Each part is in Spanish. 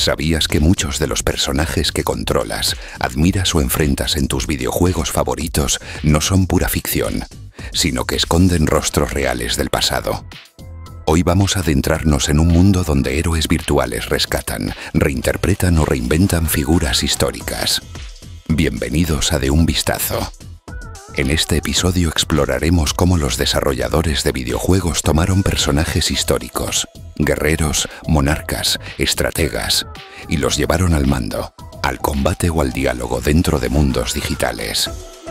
¿Sabías que muchos de los personajes que controlas, admiras o enfrentas en tus videojuegos favoritos no son pura ficción, sino que esconden rostros reales del pasado? Hoy vamos a adentrarnos en un mundo donde héroes virtuales rescatan, reinterpretan o reinventan figuras históricas. Bienvenidos a De un Vistazo. En este episodio exploraremos cómo los desarrolladores de videojuegos tomaron personajes históricos, guerreros, monarcas, estrategas, y los llevaron al mando, al combate o al diálogo dentro de mundos digitales.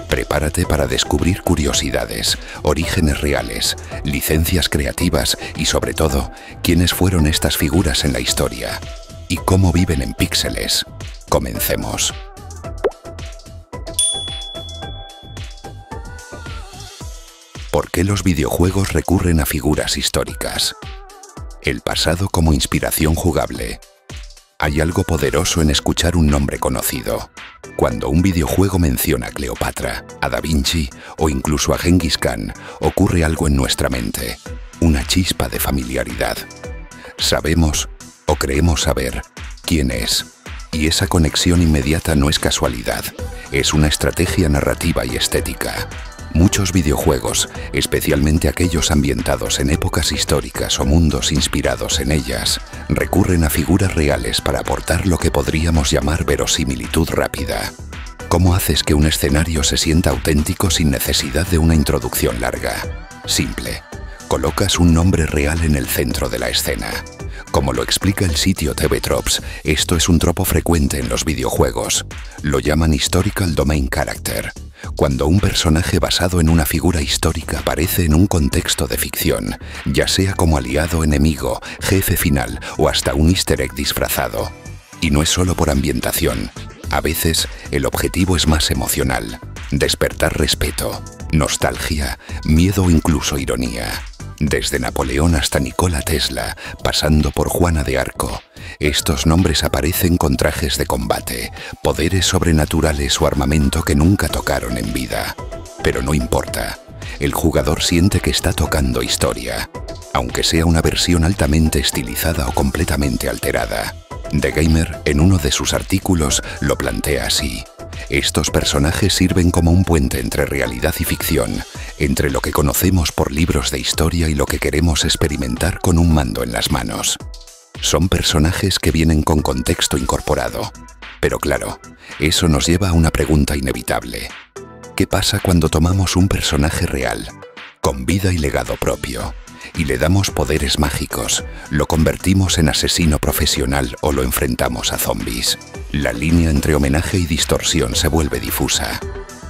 Prepárate para descubrir curiosidades, orígenes reales, licencias creativas y, sobre todo, quiénes fueron estas figuras en la historia y cómo viven en píxeles. Comencemos. ¿Por qué los videojuegos recurren a figuras históricas? El pasado como inspiración jugable. Hay algo poderoso en escuchar un nombre conocido. Cuando un videojuego menciona a Cleopatra, a Da Vinci o incluso a Genghis Khan, ocurre algo en nuestra mente, una chispa de familiaridad. Sabemos, o creemos saber, quién es. Y esa conexión inmediata no es casualidad, es una estrategia narrativa y estética. Muchos videojuegos, especialmente aquellos ambientados en épocas históricas o mundos inspirados en ellas, recurren a figuras reales para aportar lo que podríamos llamar verosimilitud rápida. ¿Cómo haces que un escenario se sienta auténtico sin necesidad de una introducción larga? Simple. Colocas un nombre real en el centro de la escena. Como lo explica el sitio TV Tropes, esto es un tropo frecuente en los videojuegos. Lo llaman Historical Domain Character. Cuando un personaje basado en una figura histórica aparece en un contexto de ficción, ya sea como aliado, enemigo, jefe final o hasta un easter egg disfrazado. Y no es solo por ambientación. A veces, el objetivo es más emocional. Despertar respeto, nostalgia, miedo o incluso ironía. Desde Napoleón hasta Nikola Tesla, pasando por Juana de Arco, estos nombres aparecen con trajes de combate, poderes sobrenaturales o armamento que nunca tocaron en vida. Pero no importa, el jugador siente que está tocando historia, aunque sea una versión altamente estilizada o completamente alterada. The Gamer, en uno de sus artículos, lo plantea así. Estos personajes sirven como un puente entre realidad y ficción, entre lo que conocemos por libros de historia y lo que queremos experimentar con un mando en las manos. Son personajes que vienen con contexto incorporado. Pero claro, eso nos lleva a una pregunta inevitable. ¿Qué pasa cuando tomamos un personaje real, con vida y legado propio, y le damos poderes mágicos, lo convertimos en asesino profesional o lo enfrentamos a zombies? La línea entre homenaje y distorsión se vuelve difusa.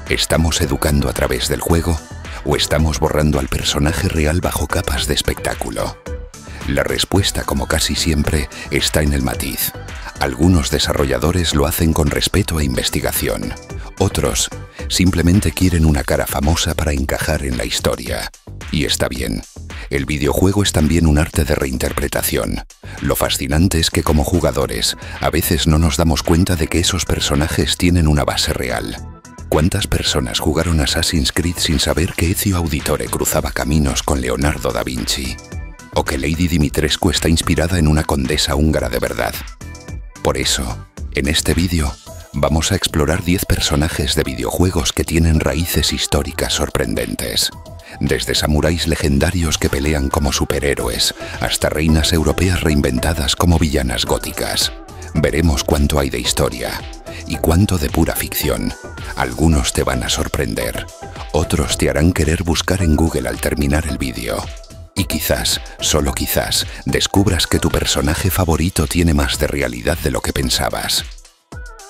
¿Estamos educando a través del juego o estamos borrando al personaje real bajo capas de espectáculo? La respuesta, como casi siempre, está en el matiz. Algunos desarrolladores lo hacen con respeto e investigación. Otros simplemente quieren una cara famosa para encajar en la historia. Y está bien. El videojuego es también un arte de reinterpretación. Lo fascinante es que como jugadores, a veces no nos damos cuenta de que esos personajes tienen una base real. ¿Cuántas personas jugaron Assassin's Creed sin saber que Ezio Auditore cruzaba caminos con Leonardo da Vinci? ¿O que Lady Dimitrescu está inspirada en una condesa húngara de verdad? Por eso, en este vídeo, vamos a explorar 10 personajes de videojuegos que tienen raíces históricas sorprendentes. Desde samuráis legendarios que pelean como superhéroes, hasta reinas europeas reinventadas como villanas góticas. Veremos cuánto hay de historia y cuánto de pura ficción. Algunos te van a sorprender, otros te harán querer buscar en Google al terminar el vídeo. Y quizás, solo quizás, descubras que tu personaje favorito tiene más de realidad de lo que pensabas.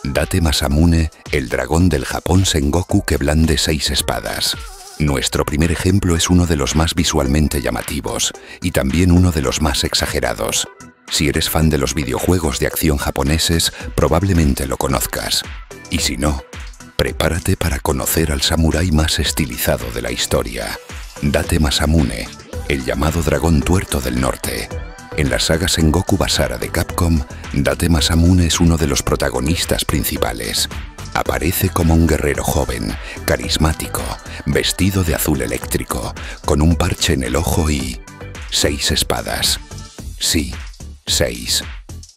Date Masamune, el dragón del Japón Sengoku que blande 6 espadas. Nuestro primer ejemplo es uno de los más visualmente llamativos y también uno de los más exagerados. Si eres fan de los videojuegos de acción japoneses, probablemente lo conozcas. Y si no, prepárate para conocer al samurái más estilizado de la historia. Date Masamune, el llamado dragón tuerto del norte. En la saga Sengoku Basara de Capcom, Date Masamune es uno de los protagonistas principales. Aparece como un guerrero joven, carismático, vestido de azul eléctrico, con un parche en el ojo y 6 espadas. Sí, 6.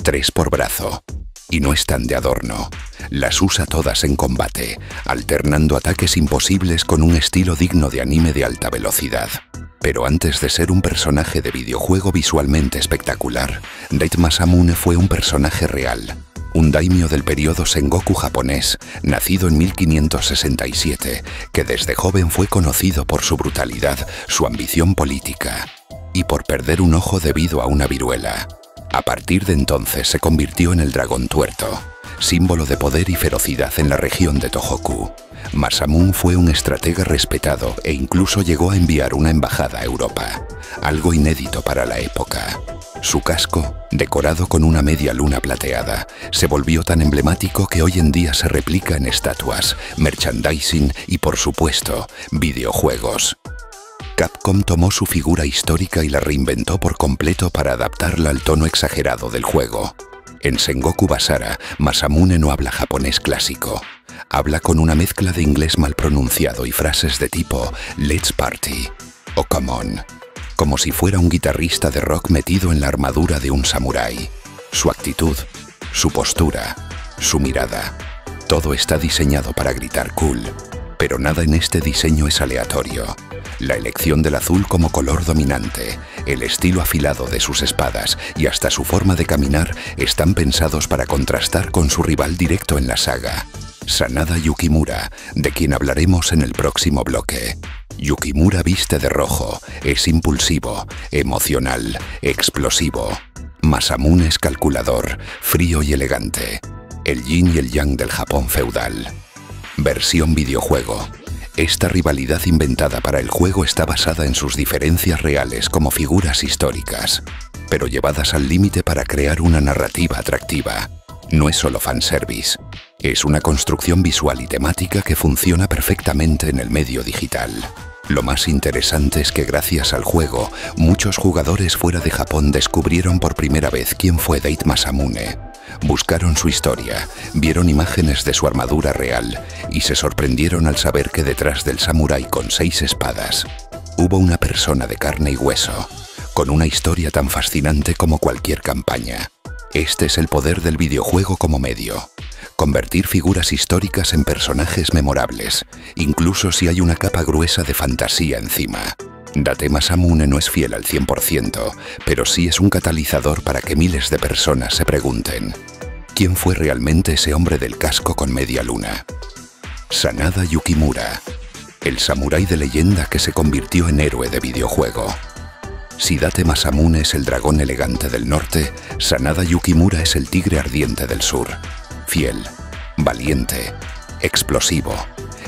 3 por brazo. Y no están de adorno. Las usa todas en combate, alternando ataques imposibles con un estilo digno de anime de alta velocidad. Pero antes de ser un personaje de videojuego visualmente espectacular, Date Masamune fue un personaje real. Un daimyo del periodo Sengoku japonés, nacido en 1567, que desde joven fue conocido por su brutalidad, su ambición política y por perder un ojo debido a una viruela. A partir de entonces se convirtió en el dragón tuerto, símbolo de poder y ferocidad en la región de Tohoku. Masamune fue un estratega respetado e incluso llegó a enviar una embajada a Europa, algo inédito para la época. Su casco, decorado con una media luna plateada, se volvió tan emblemático que hoy en día se replica en estatuas, merchandising y, por supuesto, videojuegos. Capcom tomó su figura histórica y la reinventó por completo para adaptarla al tono exagerado del juego. En Sengoku Basara, Masamune no habla japonés clásico. Habla con una mezcla de inglés mal pronunciado y frases de tipo "Let's party" o "Come on", como si fuera un guitarrista de rock metido en la armadura de un samurái. Su actitud, su postura, su mirada, todo está diseñado para gritar cool. Pero nada en este diseño es aleatorio. La elección del azul como color dominante, el estilo afilado de sus espadas y hasta su forma de caminar están pensados para contrastar con su rival directo en la saga, Sanada Yukimura, de quien hablaremos en el próximo bloque. Yukimura viste de rojo, es impulsivo, emocional, explosivo. Masamune es calculador, frío y elegante. El yin y el yang del Japón feudal. Versión videojuego. Esta rivalidad inventada para el juego está basada en sus diferencias reales como figuras históricas, pero llevadas al límite para crear una narrativa atractiva. No es solo fanservice, es una construcción visual y temática que funciona perfectamente en el medio digital. Lo más interesante es que gracias al juego, muchos jugadores fuera de Japón descubrieron por primera vez quién fue Date Masamune. Buscaron su historia, vieron imágenes de su armadura real y se sorprendieron al saber que detrás del samurái con 6 espadas hubo una persona de carne y hueso, con una historia tan fascinante como cualquier campaña. Este es el poder del videojuego como medio. Convertir figuras históricas en personajes memorables, incluso si hay una capa gruesa de fantasía encima. Date Masamune no es fiel al 100%, pero sí es un catalizador para que miles de personas se pregunten: ¿quién fue realmente ese hombre del casco con media luna? Sanada Yukimura, el samurái de leyenda que se convirtió en héroe de videojuego. Si Date Masamune es el dragón elegante del norte, Sanada Yukimura es el tigre ardiente del sur. Fiel, valiente, explosivo.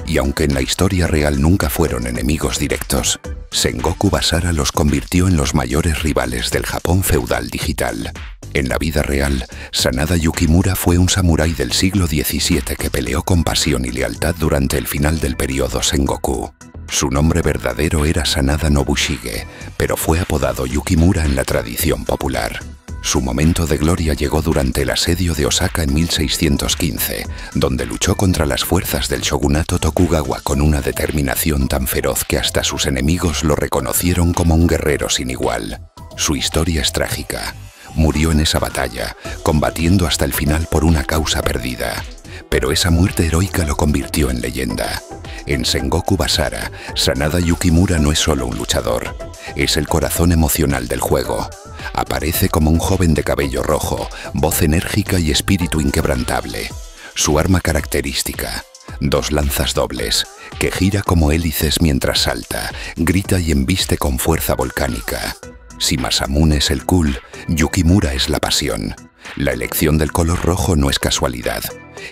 Y aunque en la historia real nunca fueron enemigos directos, Sengoku Basara los convirtió en los mayores rivales del Japón feudal digital. En la vida real, Sanada Yukimura fue un samurái del siglo XVII que peleó con pasión y lealtad durante el final del periodo Sengoku. Su nombre verdadero era Sanada Nobushige, pero fue apodado Yukimura en la tradición popular. Su momento de gloria llegó durante el asedio de Osaka en 1615, donde luchó contra las fuerzas del shogunato Tokugawa con una determinación tan feroz que hasta sus enemigos lo reconocieron como un guerrero sin igual. Su historia es trágica. Murió en esa batalla, combatiendo hasta el final por una causa perdida. Pero esa muerte heroica lo convirtió en leyenda. En Sengoku Basara, Sanada Yukimura no es solo un luchador, es el corazón emocional del juego. Aparece como un joven de cabello rojo, voz enérgica y espíritu inquebrantable. Su arma característica, 2 lanzas dobles, que gira como hélices mientras salta, grita y embiste con fuerza volcánica. Si Masamune es el cool, Yukimura es la pasión. La elección del color rojo no es casualidad.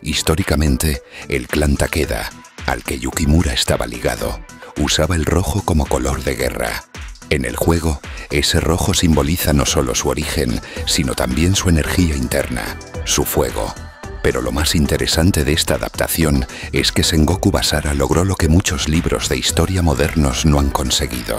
Históricamente, el clan Takeda, al que Yukimura estaba ligado, usaba el rojo como color de guerra. En el juego, ese rojo simboliza no solo su origen, sino también su energía interna, su fuego. Pero lo más interesante de esta adaptación es que Sengoku Basara logró lo que muchos libros de historia modernos no han conseguido: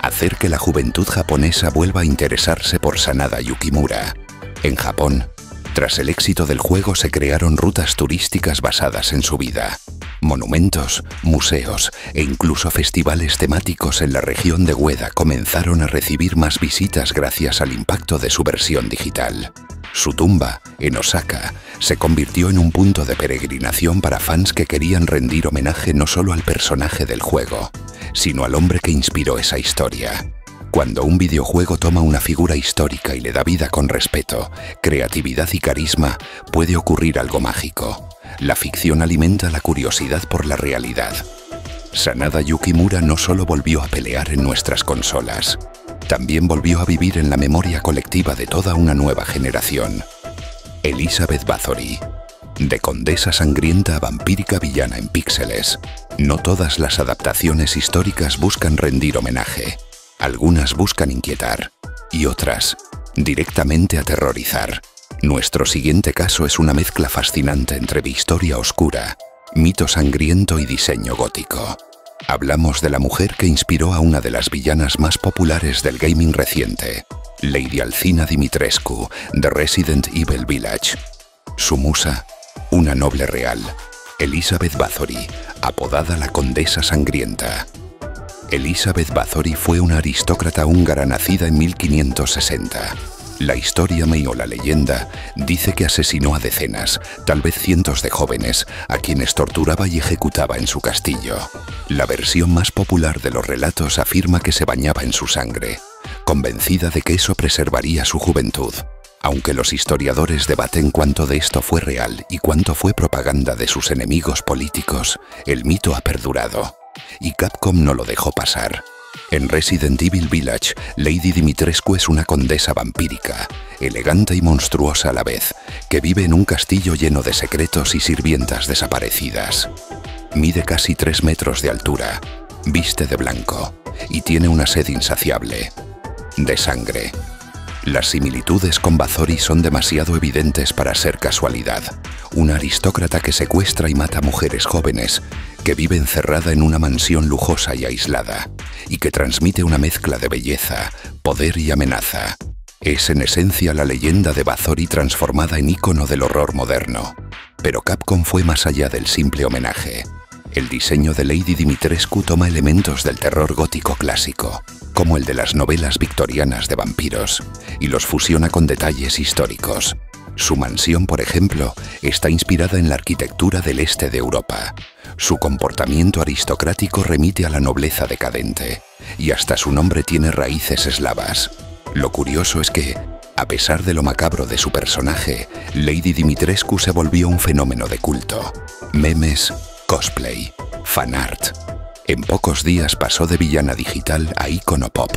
hacer que la juventud japonesa vuelva a interesarse por Sanada Yukimura. En Japón, tras el éxito del juego se crearon rutas turísticas basadas en su vida. Monumentos, museos e incluso festivales temáticos en la región de Ueda comenzaron a recibir más visitas gracias al impacto de su versión digital. Su tumba, en Osaka, se convirtió en un punto de peregrinación para fans que querían rendir homenaje no solo al personaje del juego, sino al hombre que inspiró esa historia. Cuando un videojuego toma una figura histórica y le da vida con respeto, creatividad y carisma, puede ocurrir algo mágico. La ficción alimenta la curiosidad por la realidad. Sanada Yukimura no solo volvió a pelear en nuestras consolas, también volvió a vivir en la memoria colectiva de toda una nueva generación. Elizabeth Bathory, de condesa sangrienta a vampírica villana en píxeles. No todas las adaptaciones históricas buscan rendir homenaje. Algunas buscan inquietar y otras, directamente aterrorizar. Nuestro siguiente caso es una mezcla fascinante entre historia oscura, mito sangriento y diseño gótico. Hablamos de la mujer que inspiró a una de las villanas más populares del gaming reciente, Lady Alcina Dimitrescu, de Resident Evil Village. Su musa, una noble real, Elizabeth Bathory, apodada la Condesa Sangrienta. Elizabeth Bathory fue una aristócrata húngara nacida en 1560. La historia o la leyenda dice que asesinó a decenas, tal vez cientos de jóvenes, a quienes torturaba y ejecutaba en su castillo. La versión más popular de los relatos afirma que se bañaba en su sangre, convencida de que eso preservaría su juventud. Aunque los historiadores debaten cuánto de esto fue real y cuánto fue propaganda de sus enemigos políticos, el mito ha perdurado. Y Capcom no lo dejó pasar. En Resident Evil Village, Lady Dimitrescu es una condesa vampírica, elegante y monstruosa a la vez, que vive en un castillo lleno de secretos y sirvientas desaparecidas. Mide casi 3 metros de altura, viste de blanco y tiene una sed insaciable de sangre. Las similitudes con Bathory son demasiado evidentes para ser casualidad. Una aristócrata que secuestra y mata mujeres jóvenes, que vive encerrada en una mansión lujosa y aislada, y que transmite una mezcla de belleza, poder y amenaza. Es en esencia la leyenda de Bathory transformada en ícono del horror moderno. Pero Capcom fue más allá del simple homenaje. El diseño de Lady Dimitrescu toma elementos del terror gótico clásico, como el de las novelas victorianas de vampiros, y los fusiona con detalles históricos. Su mansión, por ejemplo, está inspirada en la arquitectura del este de Europa. Su comportamiento aristocrático remite a la nobleza decadente, y hasta su nombre tiene raíces eslavas. Lo curioso es que, a pesar de lo macabro de su personaje, Lady Dimitrescu se volvió un fenómeno de culto. Memes, cosplay, fanart. En pocos días pasó de villana digital a ícono pop.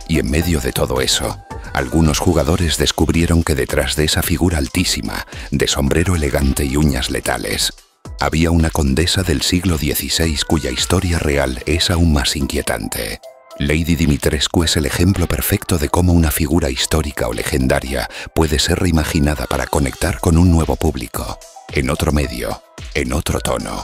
Y en medio de todo eso, algunos jugadores descubrieron que detrás de esa figura altísima, de sombrero elegante y uñas letales, había una condesa del siglo XVI cuya historia real es aún más inquietante. Lady Dimitrescu es el ejemplo perfecto de cómo una figura histórica o legendaria puede ser reimaginada para conectar con un nuevo público, en otro medio, en otro tono.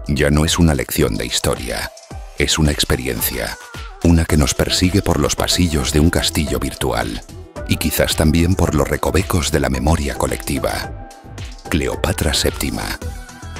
Ya no es una lección de historia, es una experiencia, una que nos persigue por los pasillos de un castillo virtual y quizás también por los recovecos de la memoria colectiva. Cleopatra VII,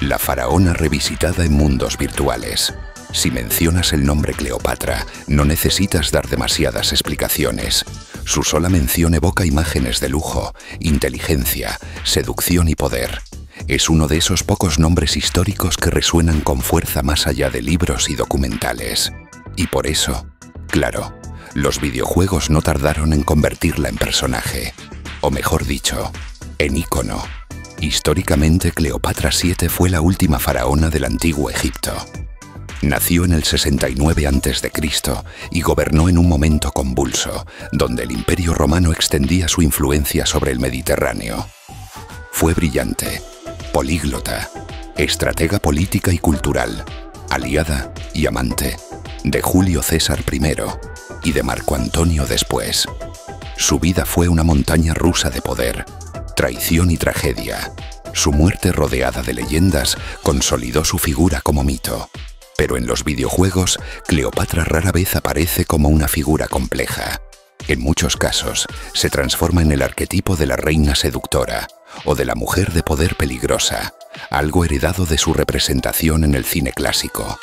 la faraona revisitada en mundos virtuales. Si mencionas el nombre Cleopatra, no necesitas dar demasiadas explicaciones. Su sola mención evoca imágenes de lujo, inteligencia, seducción y poder. Es uno de esos pocos nombres históricos que resuenan con fuerza más allá de libros y documentales. Y por eso, claro, los videojuegos no tardaron en convertirla en personaje, o mejor dicho, en ícono. Históricamente, Cleopatra VII fue la última faraona del antiguo Egipto. Nació en el 69 a.C. y gobernó en un momento convulso, donde el Imperio Romano extendía su influencia sobre el Mediterráneo. Fue brillante, políglota, estratega política y cultural, aliada y amante de Julio César I y de Marco Antonio después. Su vida fue una montaña rusa de poder, traición y tragedia. Su muerte, rodeada de leyendas, consolidó su figura como mito. Pero en los videojuegos, Cleopatra rara vez aparece como una figura compleja. En muchos casos, se transforma en el arquetipo de la reina seductora o de la mujer de poder peligrosa, algo heredado de su representación en el cine clásico.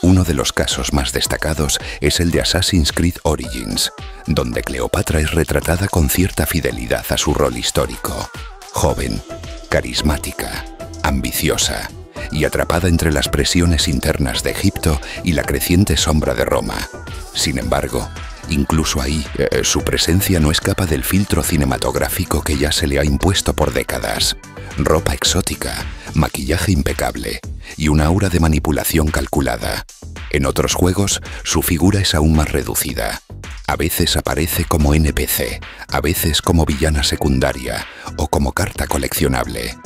Uno de los casos más destacados es el de Assassin's Creed Origins, donde Cleopatra es retratada con cierta fidelidad a su rol histórico. Joven, carismática, ambiciosa y atrapada entre las presiones internas de Egipto y la creciente sombra de Roma. Sin embargo, incluso ahí, su presencia no escapa del filtro cinematográfico que ya se le ha impuesto por décadas. Ropa exótica, maquillaje impecable y una aura de manipulación calculada. En otros juegos, su figura es aún más reducida. A veces aparece como NPC, a veces como villana secundaria o como carta coleccionable.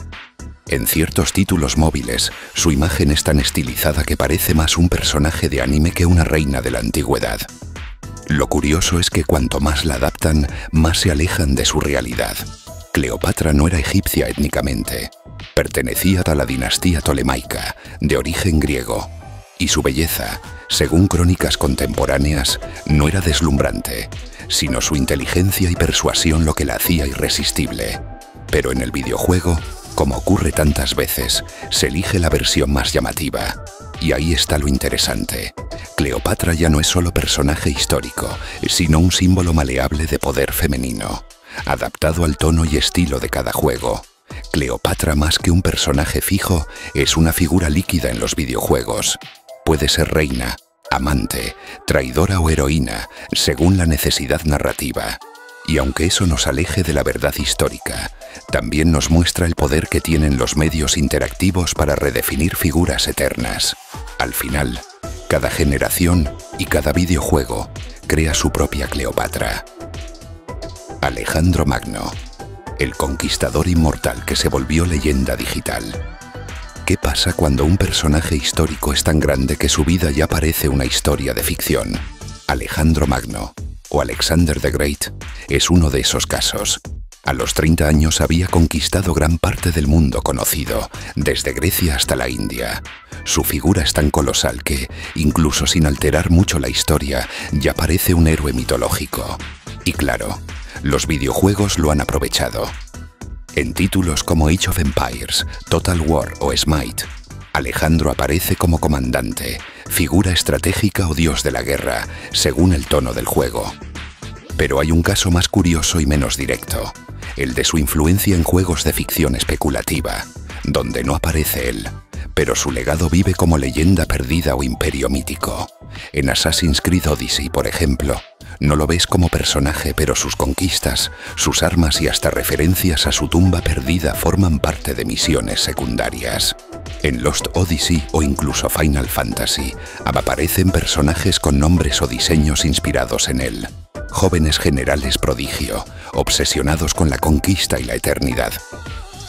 En ciertos títulos móviles, su imagen es tan estilizada que parece más un personaje de anime que una reina de la antigüedad. Lo curioso es que cuanto más la adaptan, más se alejan de su realidad. Cleopatra no era egipcia étnicamente. Pertenecía a la dinastía tolemaica, de origen griego, y su belleza, según crónicas contemporáneas, no era deslumbrante, sino su inteligencia y persuasión lo que la hacía irresistible. Pero en el videojuego, como ocurre tantas veces, se elige la versión más llamativa. Y ahí está lo interesante. Cleopatra ya no es solo personaje histórico, sino un símbolo maleable de poder femenino, adaptado al tono y estilo de cada juego. Cleopatra, más que un personaje fijo, es una figura líquida en los videojuegos. Puede ser reina, amante, traidora o heroína, según la necesidad narrativa. Y aunque eso nos aleje de la verdad histórica, también nos muestra el poder que tienen los medios interactivos para redefinir figuras eternas. Al final, cada generación y cada videojuego crea su propia Cleopatra. Alejandro Magno, el conquistador inmortal que se volvió leyenda digital. ¿Qué pasa cuando un personaje histórico es tan grande que su vida ya parece una historia de ficción? Alejandro Magno, o Alexander the Great, es uno de esos casos. A los 30 años había conquistado gran parte del mundo conocido, desde Grecia hasta la India. Su figura es tan colosal que, incluso sin alterar mucho la historia, ya parece un héroe mitológico. Y claro, los videojuegos lo han aprovechado. En títulos como Age of Empires, Total War o Smite, Alejandro aparece como comandante, figura estratégica o dios de la guerra, según el tono del juego. Pero hay un caso más curioso y menos directo, el de su influencia en juegos de ficción especulativa, donde no aparece él, pero su legado vive como leyenda perdida o imperio mítico. En Assassin's Creed Odyssey, por ejemplo, no lo ves como personaje, pero sus conquistas, sus armas y hasta referencias a su tumba perdida forman parte de misiones secundarias. En Lost Odyssey o incluso Final Fantasy aparecen personajes con nombres o diseños inspirados en él. Jóvenes generales prodigio, obsesionados con la conquista y la eternidad.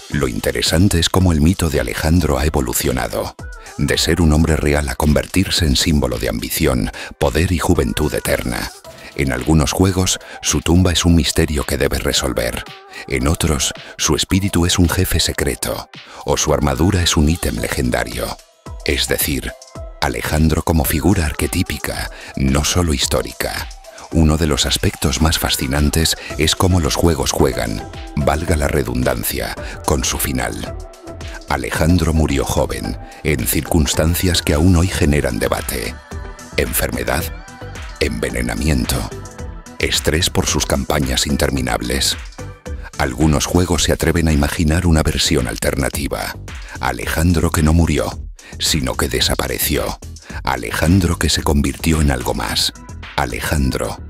Lo interesante es cómo el mito de Alejandro ha evolucionado, de ser un hombre real a convertirse en símbolo de ambición, poder y juventud eterna. En algunos juegos, su tumba es un misterio que debe resolver. En otros, su espíritu es un jefe secreto, o su armadura es un ítem legendario. Es decir, Alejandro como figura arquetípica, no solo histórica. Uno de los aspectos más fascinantes es cómo los juegos juegan, valga la redundancia, con su final. Alejandro murió joven, en circunstancias que aún hoy generan debate. Enfermedad, envenenamiento, estrés por sus campañas interminables. Algunos juegos se atreven a imaginar una versión alternativa. Alejandro que no murió, sino que desapareció. Alejandro que se convirtió en algo más. Alejandro,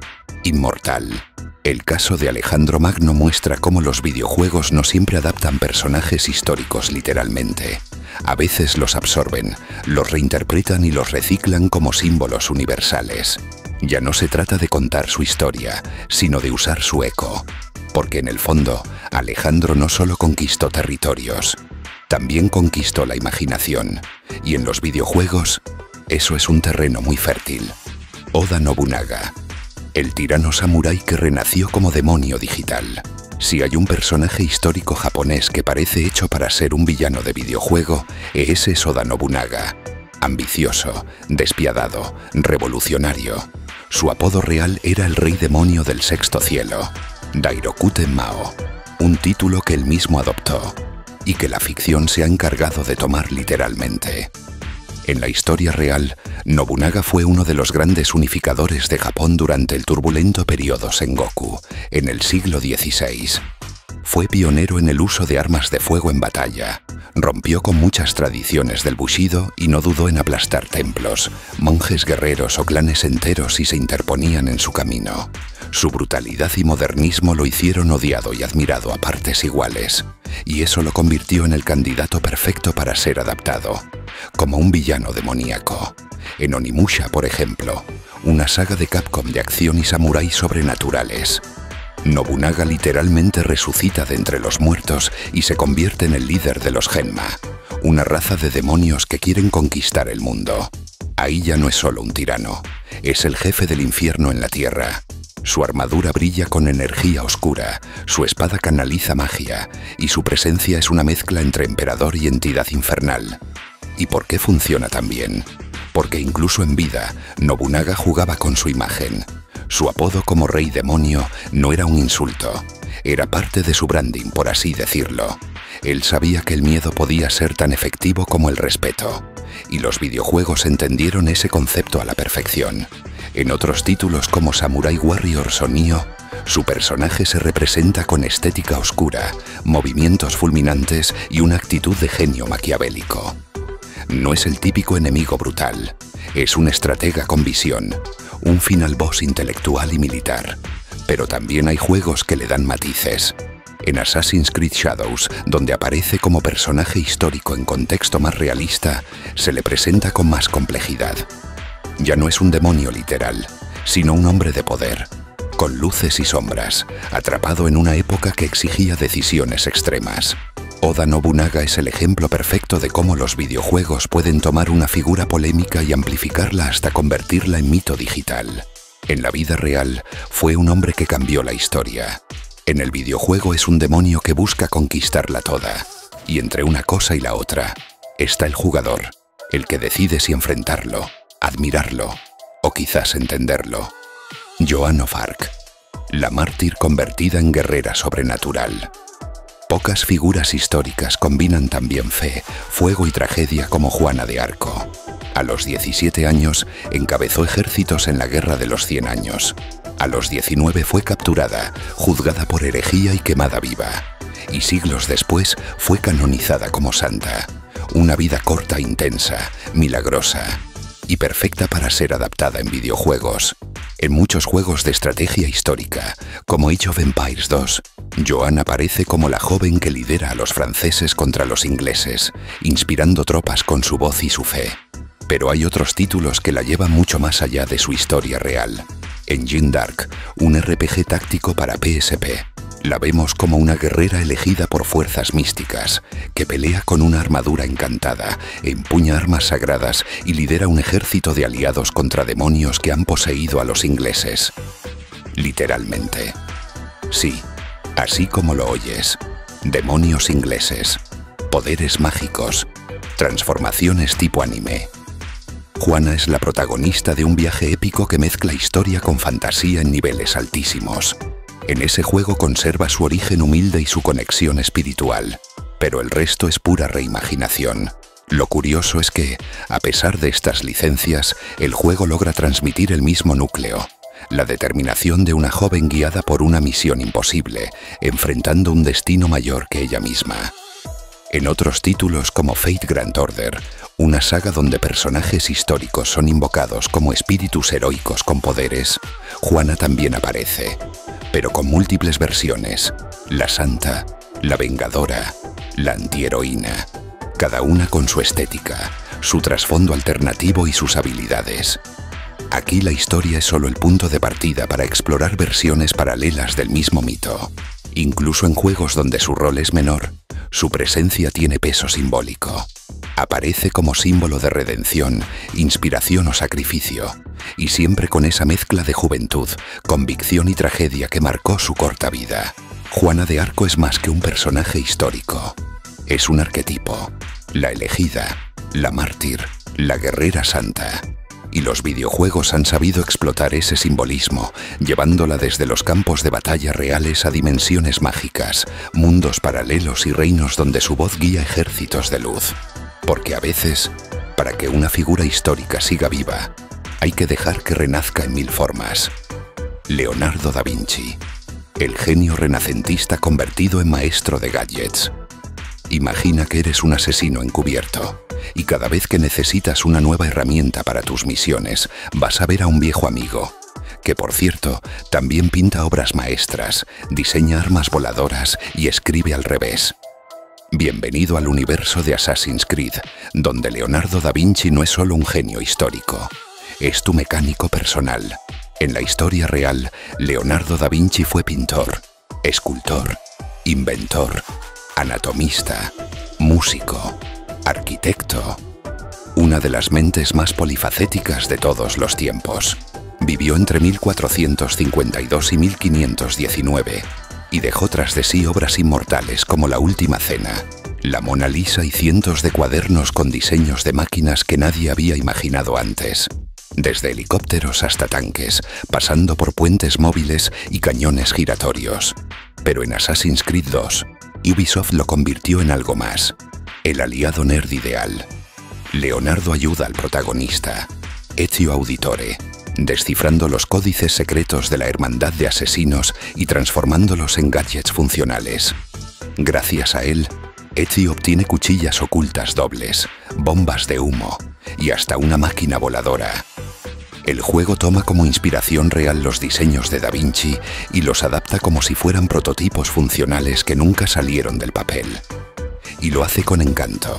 inmortal. El caso de Alejandro Magno muestra cómo los videojuegos no siempre adaptan personajes históricos literalmente. A veces los absorben, los reinterpretan y los reciclan como símbolos universales. Ya no se trata de contar su historia, sino de usar su eco. Porque en el fondo, Alejandro no solo conquistó territorios, también conquistó la imaginación. Y en los videojuegos, eso es un terreno muy fértil. Oda Nobunaga, el tirano samurái que renació como demonio digital. Si hay un personaje histórico japonés que parece hecho para ser un villano de videojuego, ese es Oda Nobunaga. Ambicioso, despiadado, revolucionario. Su apodo real era el rey demonio del sexto cielo, Dairokuten Mao, un título que él mismo adoptó y que la ficción se ha encargado de tomar literalmente. En la historia real, Nobunaga fue uno de los grandes unificadores de Japón durante el turbulento periodo Sengoku, en el siglo XVI. Fue pionero en el uso de armas de fuego en batalla, rompió con muchas tradiciones del Bushido y no dudó en aplastar templos, monjes guerreros o clanes enteros si se interponían en su camino. Su brutalidad y modernismo lo hicieron odiado y admirado a partes iguales, y eso lo convirtió en el candidato perfecto para ser adaptado, como un villano demoníaco. En Onimusha, por ejemplo, una saga de Capcom de acción y samuráis sobrenaturales. Nobunaga literalmente resucita de entre los muertos y se convierte en el líder de los Genma, una raza de demonios que quieren conquistar el mundo. Ahí ya no es solo un tirano, es el jefe del infierno en la tierra. Su armadura brilla con energía oscura, su espada canaliza magia y su presencia es una mezcla entre emperador y entidad infernal. ¿Y por qué funciona tan bien? Porque incluso en vida, Nobunaga jugaba con su imagen. Su apodo como Rey Demonio no era un insulto, era parte de su branding, por así decirlo. Él sabía que el miedo podía ser tan efectivo como el respeto, y los videojuegos entendieron ese concepto a la perfección. En otros títulos como Samurai Warriors o Nioh, su personaje se representa con estética oscura, movimientos fulminantes y una actitud de genio maquiavélico. No es el típico enemigo brutal, es un estratega con visión, un final boss intelectual y militar. Pero también hay juegos que le dan matices. En Assassin's Creed Shadows, donde aparece como personaje histórico en contexto más realista, se le presenta con más complejidad. Ya no es un demonio literal, sino un hombre de poder, con luces y sombras, atrapado en una época que exigía decisiones extremas. Oda Nobunaga es el ejemplo perfecto de cómo los videojuegos pueden tomar una figura polémica y amplificarla hasta convertirla en mito digital. En la vida real, fue un hombre que cambió la historia. En el videojuego es un demonio que busca conquistarla toda. Y entre una cosa y la otra, está el jugador, el que decide si enfrentarlo, admirarlo o quizás entenderlo. Joan of Arc, la mártir convertida en guerrera sobrenatural. Pocas figuras históricas combinan tan bien fe, fuego y tragedia como Juana de Arco. A los 17 años encabezó ejércitos en la Guerra de los 100 años. A los 19 fue capturada, juzgada por herejía y quemada viva. Y siglos después fue canonizada como santa. Una vida corta e intensa, milagrosa y perfecta para ser adaptada en videojuegos. En muchos juegos de estrategia histórica, como Age of Empires 2, Joan aparece como la joven que lidera a los franceses contra los ingleses, inspirando tropas con su voz y su fe. Pero hay otros títulos que la llevan mucho más allá de su historia real. En Jeanne d'Arc, un RPG táctico para PSP, la vemos como una guerrera elegida por fuerzas místicas, que pelea con una armadura encantada, empuña armas sagradas y lidera un ejército de aliados contra demonios que han poseído a los ingleses. Literalmente. Sí, así como lo oyes. Demonios ingleses, poderes mágicos, transformaciones tipo anime. Juana es la protagonista de un viaje épico que mezcla historia con fantasía en niveles altísimos. En ese juego conserva su origen humilde y su conexión espiritual, pero el resto es pura reimaginación. Lo curioso es que, a pesar de estas licencias, el juego logra transmitir el mismo núcleo, la determinación de una joven guiada por una misión imposible, enfrentando un destino mayor que ella misma. En otros títulos como Fate Grand Order, una saga donde personajes históricos son invocados como espíritus heroicos con poderes, Juana también aparece, pero con múltiples versiones: la santa, la vengadora, la antiheroína, cada una con su estética, su trasfondo alternativo y sus habilidades. Aquí la historia es solo el punto de partida para explorar versiones paralelas del mismo mito. Incluso en juegos donde su rol es menor, su presencia tiene peso simbólico. Aparece como símbolo de redención, inspiración o sacrificio, y siempre con esa mezcla de juventud, convicción y tragedia que marcó su corta vida. Juana de Arco es más que un personaje histórico. Es un arquetipo, la elegida, la mártir, la guerrera santa. Y los videojuegos han sabido explotar ese simbolismo, llevándola desde los campos de batalla reales a dimensiones mágicas, mundos paralelos y reinos donde su voz guía ejércitos de luz. Porque a veces, Para que una figura histórica siga viva, hay que dejar que renazca en mil formas. Leonardo da Vinci, el genio renacentista convertido en maestro de gadgets. Imagina que eres un asesino encubierto y cada vez que necesitas una nueva herramienta para tus misiones, vas a ver a un viejo amigo, que por cierto, también pinta obras maestras, diseña armas voladoras y escribe al revés. Bienvenido al universo de Assassin's Creed, donde Leonardo da Vinci no es solo un genio histórico, es tu mecánico personal. En la historia real, Leonardo da Vinci fue pintor, escultor, inventor, anatomista, músico, arquitecto. Una de las mentes más polifacéticas de todos los tiempos. Vivió entre 1452 y 1519 y dejó tras de sí obras inmortales como La Última Cena, La Mona Lisa y cientos de cuadernos con diseños de máquinas que nadie había imaginado antes. Desde helicópteros hasta tanques, pasando por puentes móviles y cañones giratorios. Pero en Assassin's Creed 2, Ubisoft lo convirtió en algo más, el aliado nerd ideal. Leonardo ayuda al protagonista, Ezio Auditore, descifrando los códices secretos de la Hermandad de Asesinos y transformándolos en gadgets funcionales. Gracias a él, Ezio obtiene cuchillas ocultas dobles, bombas de humo y hasta una máquina voladora. El juego toma como inspiración real los diseños de Da Vinci y los adapta como si fueran prototipos funcionales que nunca salieron del papel. Y lo hace con encanto.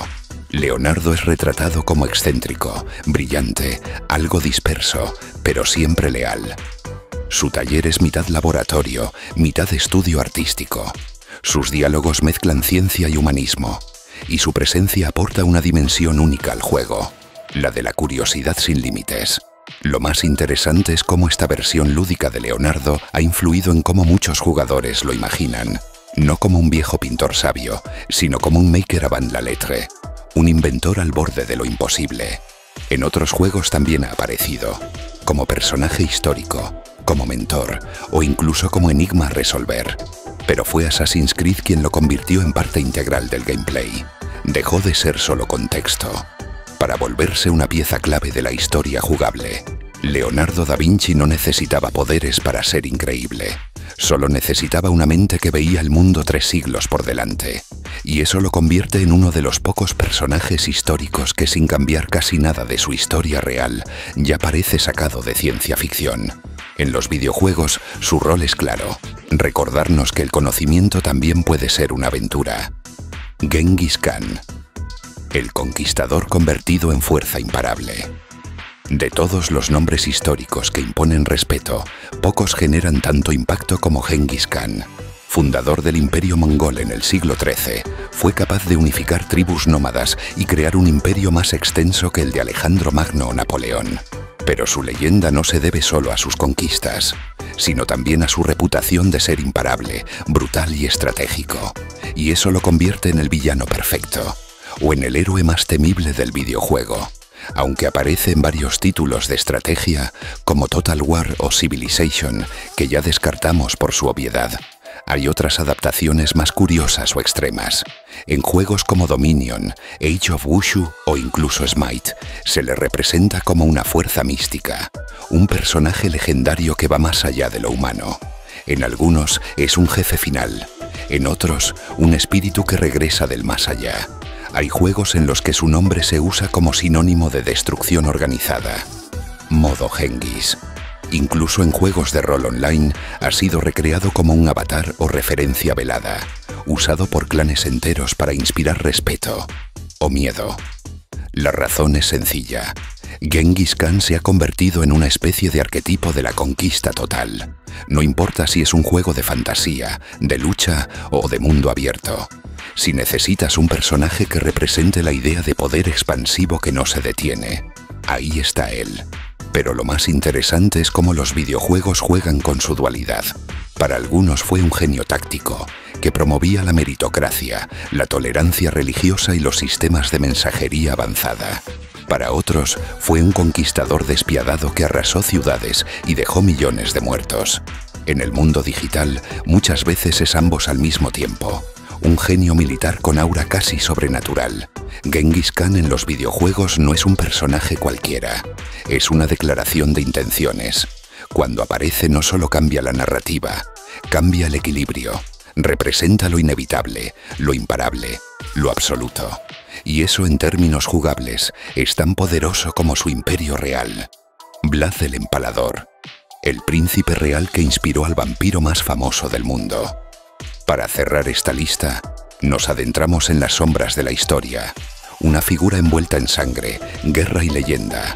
Leonardo es retratado como excéntrico, brillante, algo disperso, pero siempre leal. Su taller es mitad laboratorio, mitad estudio artístico. Sus diálogos mezclan ciencia y humanismo, y su presencia aporta una dimensión única al juego, la de la curiosidad sin límites. Lo más interesante es cómo esta versión lúdica de Leonardo ha influido en cómo muchos jugadores lo imaginan, no como un viejo pintor sabio, sino como un maker avant la lettre, un inventor al borde de lo imposible. En otros juegos también ha aparecido, como personaje histórico, como mentor o incluso como enigma a resolver. Pero fue Assassin's Creed quien lo convirtió en parte integral del gameplay. Dejó de ser solo contexto, para volverse una pieza clave de la historia jugable. Leonardo da Vinci no necesitaba poderes para ser increíble. Solo necesitaba una mente que veía el mundo 3 siglos por delante. Y eso lo convierte en uno de los pocos personajes históricos que, sin cambiar casi nada de su historia real, ya parece sacado de ciencia ficción. En los videojuegos, su rol es claro: recordarnos que el conocimiento también puede ser una aventura. Genghis Khan, el conquistador convertido en fuerza imparable. De todos los nombres históricos que imponen respeto, pocos generan tanto impacto como Genghis Khan. Fundador del Imperio Mongol en el siglo XIII, fue capaz de unificar tribus nómadas y crear un imperio más extenso que el de Alejandro Magno o Napoleón. Pero su leyenda no se debe solo a sus conquistas, sino también a su reputación de ser imparable, brutal y estratégico. Y eso lo convierte en el villano perfecto, o en el héroe más temible del videojuego. Aunque aparece en varios títulos de estrategia, como Total War o Civilization, que ya descartamos por su obviedad, hay otras adaptaciones más curiosas o extremas. En juegos como Dominion, Age of Wushu o incluso Smite, se le representa como una fuerza mística, un personaje legendario que va más allá de lo humano. En algunos es un jefe final, en otros un espíritu que regresa del más allá. Hay juegos en los que su nombre se usa como sinónimo de destrucción organizada. Modo Genghis. Incluso en juegos de rol online ha sido recreado como un avatar o referencia velada, usado por clanes enteros para inspirar respeto o miedo. La razón es sencilla. Genghis Khan se ha convertido en una especie de arquetipo de la conquista total. No importa si es un juego de fantasía, de lucha o de mundo abierto. Si necesitas un personaje que represente la idea de poder expansivo que no se detiene, ahí está él. Pero lo más interesante es cómo los videojuegos juegan con su dualidad. Para algunos fue un genio táctico, que promovía la meritocracia, la tolerancia religiosa y los sistemas de mensajería avanzada. Para otros, fue un conquistador despiadado que arrasó ciudades y dejó millones de muertos. En el mundo digital, muchas veces es ambos al mismo tiempo. un genio militar con aura casi sobrenatural. Genghis Khan en los videojuegos no es un personaje cualquiera, es una declaración de intenciones. Cuando aparece no solo cambia la narrativa, cambia el equilibrio, representa lo inevitable, lo imparable, lo absoluto. Y eso en términos jugables es tan poderoso como su imperio real. Vlad el Empalador, el príncipe real que inspiró al vampiro más famoso del mundo. Para cerrar esta lista, nos adentramos en las sombras de la historia, una figura envuelta en sangre, guerra y leyenda,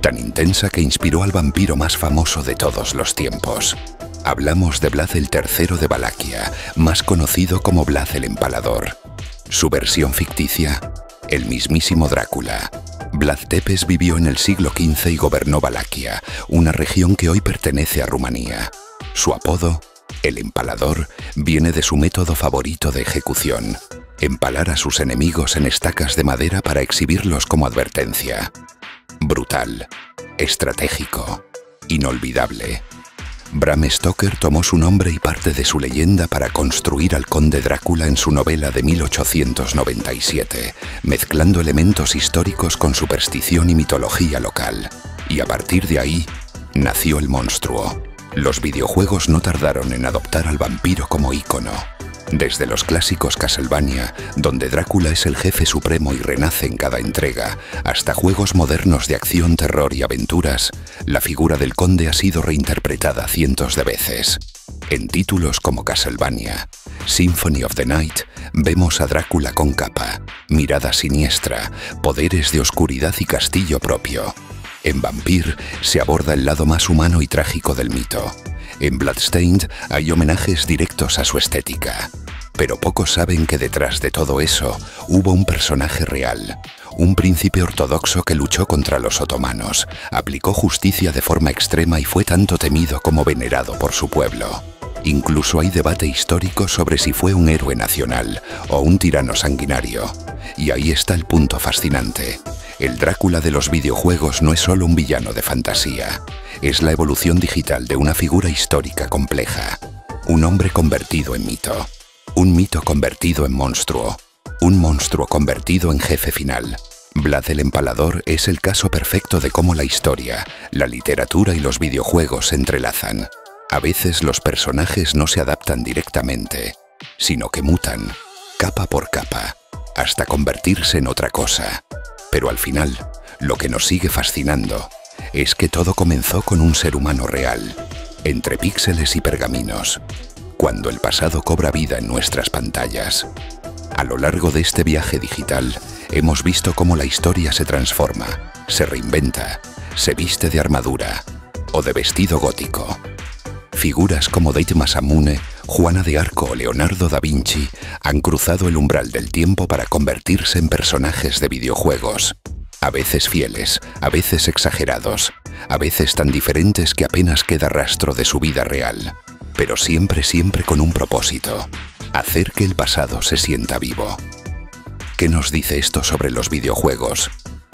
tan intensa que inspiró al vampiro más famoso de todos los tiempos. Hablamos de Vlad el III de Valaquia, más conocido como Vlad el Empalador. Su versión ficticia, el mismísimo Drácula. Vlad Tepes vivió en el siglo XV y gobernó Valaquia, una región que hoy pertenece a Rumanía. Su apodo, el Empalador, viene de su método favorito de ejecución: empalar a sus enemigos en estacas de madera para exhibirlos como advertencia. Brutal, estratégico, inolvidable. Bram Stoker tomó su nombre y parte de su leyenda para construir al conde Drácula en su novela de 1897, mezclando elementos históricos con superstición y mitología local. Y a partir de ahí, nació el monstruo. Los videojuegos no tardaron en adoptar al vampiro como ícono. Desde los clásicos Castlevania, donde Drácula es el jefe supremo y renace en cada entrega, hasta juegos modernos de acción, terror y aventuras, la figura del conde ha sido reinterpretada cientos de veces. En títulos como Castlevania, Symphony of the Night, vemos a Drácula con capa, mirada siniestra, poderes de oscuridad y castillo propio. En Vampire se aborda el lado más humano y trágico del mito. En Bloodstained hay homenajes directos a su estética. Pero pocos saben que detrás de todo eso hubo un personaje real, un príncipe ortodoxo que luchó contra los otomanos, aplicó justicia de forma extrema y fue tanto temido como venerado por su pueblo. Incluso hay debate histórico sobre si fue un héroe nacional o un tirano sanguinario. Y ahí está el punto fascinante. El Drácula de los videojuegos no es solo un villano de fantasía, es la evolución digital de una figura histórica compleja. Un hombre convertido en mito, un mito convertido en monstruo, un monstruo convertido en jefe final. Vlad el Empalador es el caso perfecto de cómo la historia, la literatura y los videojuegos se entrelazan. A veces los personajes no se adaptan directamente, sino que mutan, capa por capa, hasta convertirse en otra cosa. Pero al final, lo que nos sigue fascinando es que todo comenzó con un ser humano real, entre píxeles y pergaminos, cuando el pasado cobra vida en nuestras pantallas. A lo largo de este viaje digital, hemos visto cómo la historia se transforma, se reinventa, se viste de armadura o de vestido gótico. Figuras como Date Masamune, Juana de Arco o Leonardo da Vinci han cruzado el umbral del tiempo para convertirse en personajes de videojuegos. A veces fieles, a veces exagerados, a veces tan diferentes que apenas queda rastro de su vida real. Pero siempre con un propósito: hacer que el pasado se sienta vivo. ¿Qué nos dice esto sobre los videojuegos?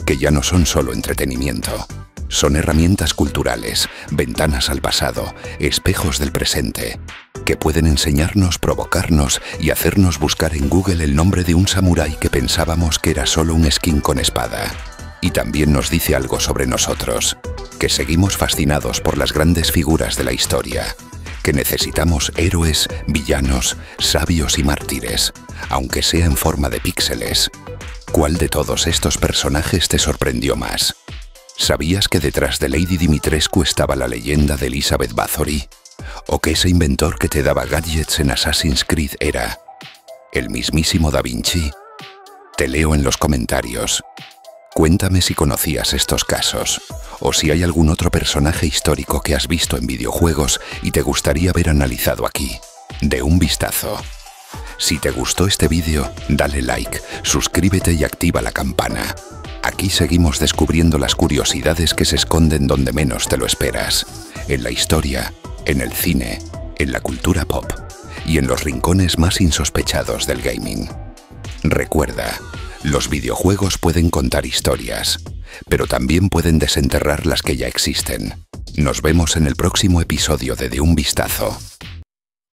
Que ya no son solo entretenimiento. Son herramientas culturales, ventanas al pasado, espejos del presente, que pueden enseñarnos, provocarnos y hacernos buscar en Google el nombre de un samurái que pensábamos que era solo un skin con espada. Y también nos dice algo sobre nosotros, que seguimos fascinados por las grandes figuras de la historia, que necesitamos héroes, villanos, sabios y mártires, aunque sea en forma de píxeles. ¿Cuál de todos estos personajes te sorprendió más? ¿Sabías que detrás de Lady Dimitrescu estaba la leyenda de Elizabeth Bathory? ¿O que ese inventor que te daba gadgets en Assassin's Creed era el mismísimo Da Vinci? Te leo en los comentarios. Cuéntame si conocías estos casos, o si hay algún otro personaje histórico que has visto en videojuegos y te gustaría ver analizado aquí. De un vistazo. Si te gustó este vídeo, dale like, suscríbete y activa la campana. Aquí seguimos descubriendo las curiosidades que se esconden donde menos te lo esperas. En la historia, en el cine, en la cultura pop y en los rincones más insospechados del gaming. Recuerda, los videojuegos pueden contar historias, pero también pueden desenterrar las que ya existen. Nos vemos en el próximo episodio de Un Vistazo.